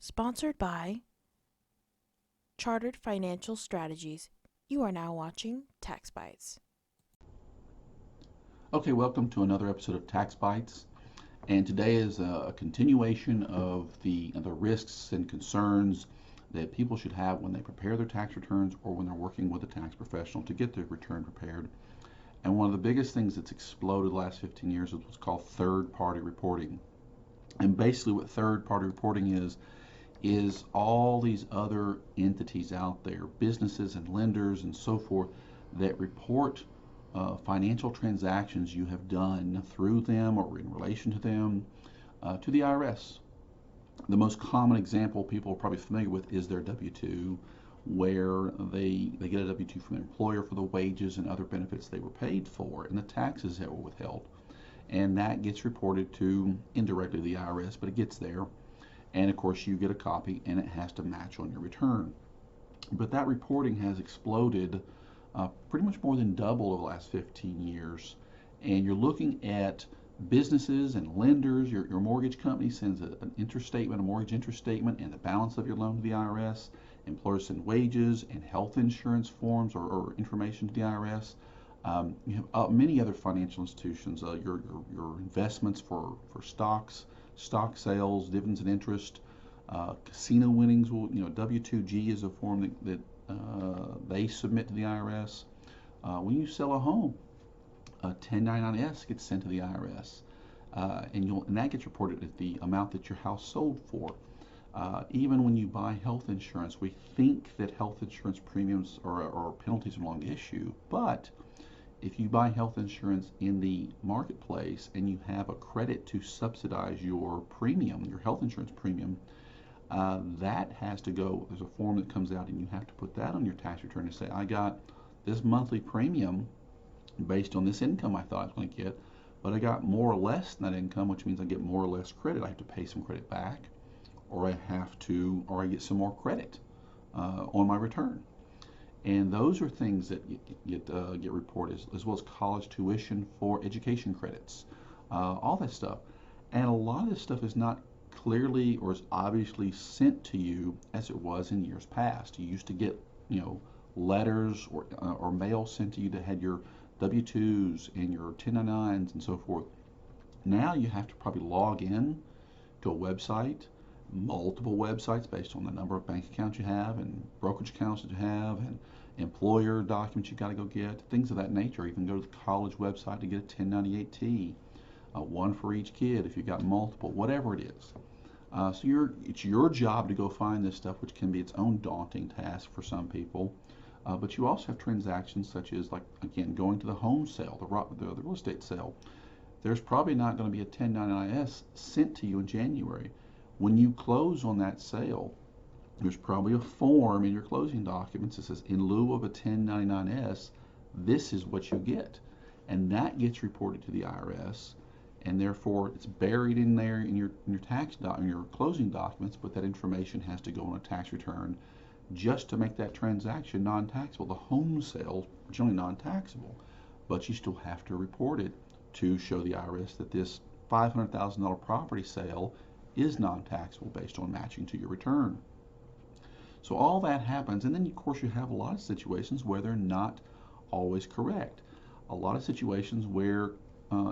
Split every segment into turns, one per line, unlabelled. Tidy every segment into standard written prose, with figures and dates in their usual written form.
Sponsored by Chartered Financial Strategies. You are now watching Tax Bites.
Okay, welcome to another episode of Tax Bites. And today is a continuation of the risks and concerns that people should have when they prepare their tax returns or when they're working with a tax professional to get their return prepared. And one of the biggest things that's exploded the last 15 years is what's called third-party reporting. And basically what third-party reporting is all these other entities out there, businesses and lenders and so forth, that report financial transactions you have done through them or in relation to them to the IRS. The most common example people are probably familiar with is their W-2, where they get a W-2 from their employer for the wages and other benefits they were paid for and the taxes that were withheld. And that gets reported to indirectly the IRS, but it gets there. And of course, you get a copy and it has to match on your return. But that reporting has exploded pretty much more than double over the last 15 years. And you're looking at businesses and lenders. Your mortgage company sends an interest statement, a mortgage interest statement, and the balance of your loan to the IRS. Employers send wages and health insurance forms or information to the IRS. You have many other financial institutions, your investments for stocks, stock sales, dividends and interest, casino winnings. Will W2G is a form that they submit to the IRS. When you sell a home, a 1099-S gets sent to the IRS, and that gets reported at the amount that your house sold for. Even when you buy health insurance, we think that health insurance premiums or penalties are long issue, but if you buy health insurance in the marketplace and you have a credit to subsidize your premium, your health insurance premium, that has to go. There's a form that comes out, and you have to put that on your tax return to say, I got this monthly premium based on this income I thought I was going to get, but I got more or less than that income, which means I get more or less credit. I have to pay some credit back, or I get some more credit on my return. And those are things that get reported, as well as college tuition for education credits, all that stuff. And a lot of this stuff is not clearly or as obviously sent to you as it was in years past. You used to get, letters or mail sent to you that had your W-2s and your 1099s and so forth. Now you have to probably log in to a website, multiple websites based on the number of bank accounts you have and brokerage accounts that you have and employer documents you got to go get, things of that nature. You can go to the college website to get a 1098T, one for each kid if you've got multiple, whatever it is. It's your job to go find this stuff, which can be its own daunting task for some people. But you also have transactions such as, like, again, going to the home sale, the real estate sale. There's probably not going to be a 1099-S sent to you in January. When you close on that sale, there's probably a form in your closing documents that says, in lieu of a 1099-S, this is what you get. And that gets reported to the IRS, and therefore it's buried in there in your closing documents, but that information has to go on a tax return just to make that transaction non-taxable. The home sale is generally non-taxable, but you still have to report it to show the IRS that this $500,000 property sale is non-taxable based on matching to your return. So all that happens, and then of course you have a lot of situations where they're not always correct. A lot of situations where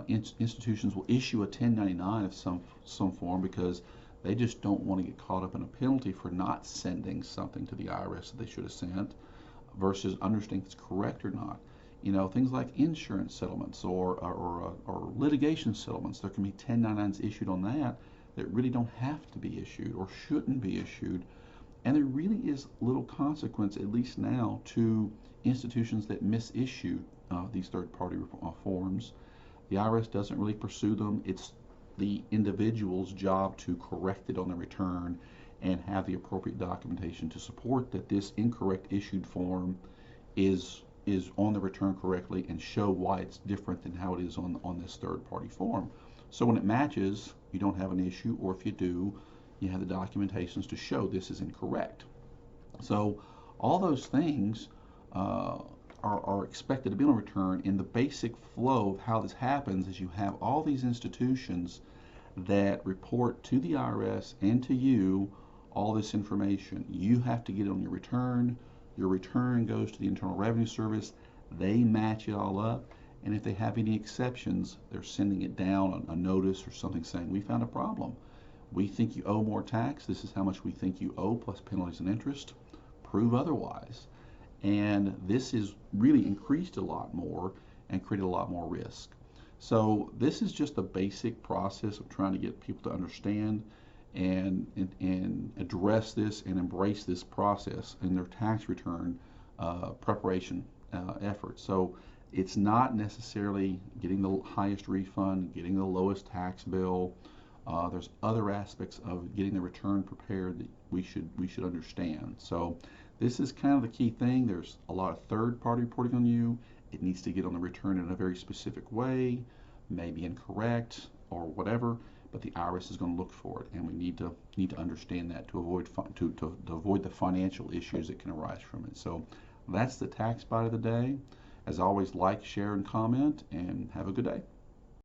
institutions will issue a 1099 of some form because they just don't want to get caught up in a penalty for not sending something to the IRS that they should have sent, versus understanding if it's correct or not. Things like insurance settlements or litigation settlements. There can be 1099s issued on that really don't have to be issued or shouldn't be issued. And there really is little consequence, at least now, to institutions that misissue these third-party forms. The IRS doesn't really pursue them. It's the individual's job to correct it on the return and have the appropriate documentation to support that this incorrect issued form is on the return correctly and show why it's different than how it is on this third-party form. So when it matches, you don't have an issue, or if you do, you have the documentations to show this is incorrect. So all those things are expected to be on a return, and the basic flow of how this happens is you have all these institutions that report to the IRS and to you all this information. You have to get it on your return. Your return goes to the Internal Revenue Service. They match it all up. And if they have any exceptions, they're sending it down on a notice or something saying, we found a problem. We think you owe more tax. This is how much we think you owe, plus penalties and interest. Prove otherwise. And this has really increased a lot more and created a lot more risk. So this is just a basic process of trying to get people to understand and address this and embrace this process in their tax return preparation efforts. So it's not necessarily getting the highest refund, getting the lowest tax bill. There's other aspects of getting the return prepared that we should understand. So this is kind of the key thing. There's a lot of third-party reporting on you. It needs to get on the return in a very specific way, maybe incorrect or whatever, but the IRS is going to look for it, and we need to understand that to avoid the financial issues that can arise from it. So that's the tax bite of the day. As always, like, share, and comment, and have a good day.